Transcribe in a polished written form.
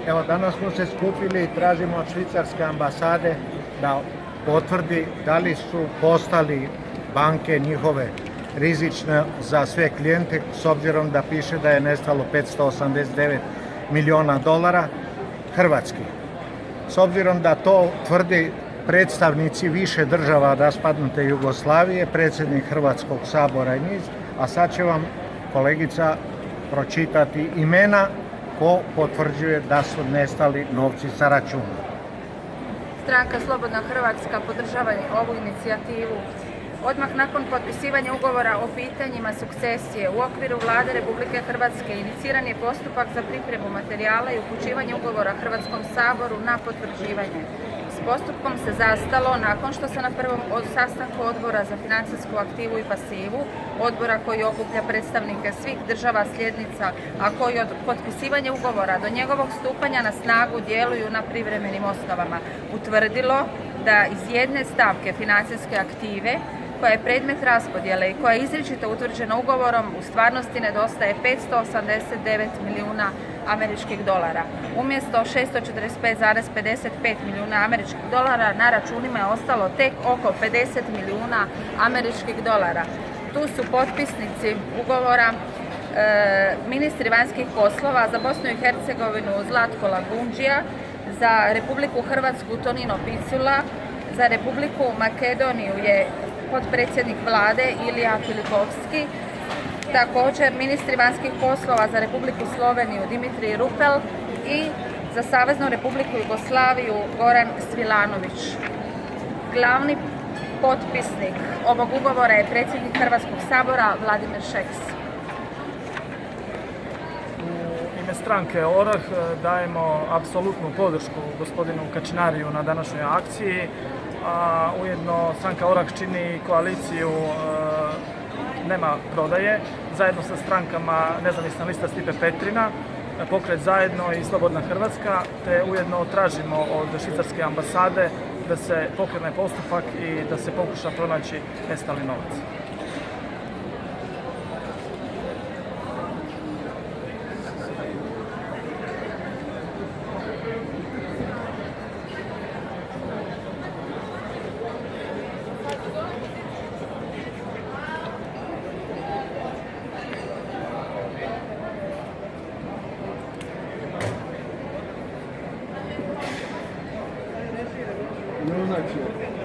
Evo, danas smo se skupili i tražimo od švicarske ambasade da potvrdi da li su postali banke njihove rizične za sve klijente, s obzirom da piše da je nestalo 589 milijuna dolara hrvatskih. S obzirom da to tvrdi predstavnici više država raspadnute Jugoslavije, predsjednik Hrvatskog sabora i niz, a sad će vam kolegica pročitati imena ko potvrđuje da su nestali novci sa računa. Stranka Slobodna Hrvatska podržava ovu inicijativu. Odmah nakon potpisivanja ugovora o pitanjima sukcesije u okviru Vlade Republike Hrvatske iniciran je postupak za pripremu materijala i upućivanje ugovora Hrvatskom saboru na potvrđivanje. S postupkom se zastalo nakon što se na prvom sastanku Odbora za financijsku aktivu i pasivu, odbora koji okuplja predstavnike svih država sljednica, a koji od potpisivanja ugovora do njegovog stupanja na snagu djeluju na privremenim osnovama, utvrdilo da iz jedne stavke financijske aktive koja je predmet raspodjele i koja je izričito utvrđena ugovorom, u stvarnosti nedostaje 589 milijuna američkih dolara. Umjesto 645,55 milijuna američkih dolara na računima je ostalo tek oko 50 milijuna američkih dolara. Tu su potpisnici ugovora ministri vanjskih poslova za Bosnu i Hercegovinu Zlatko Lagundžija, za Republiku Hrvatsku Tonino Picula, za Republiku Makedoniju je potpredsjednik vlade Ilija Filipovski, također ministri vanjskih poslova za Republiku Sloveniju Dimitrij Rupel i za Saveznu Republiku Jugoslaviju Goran Svilanović. Glavni potpisnik ovog ugovora je predsjednik Hrvatskog sabora Vladimir Šeks. U ime stranke ORAH dajemo apsolutnu podršku gospodinu Kačinariju na današnjoj akciji, a ujedno stranka ORAH čini koaliciju Nema prodaje, zajedno sa strankama Nezavisna lista Stipe Petrina, Pokret Zajedno i Slobodna Hrvatska, te ujedno tražimo od švicarske ambasade da se pokrene postupak i da se pokuša pronaći nestali novac. No znači.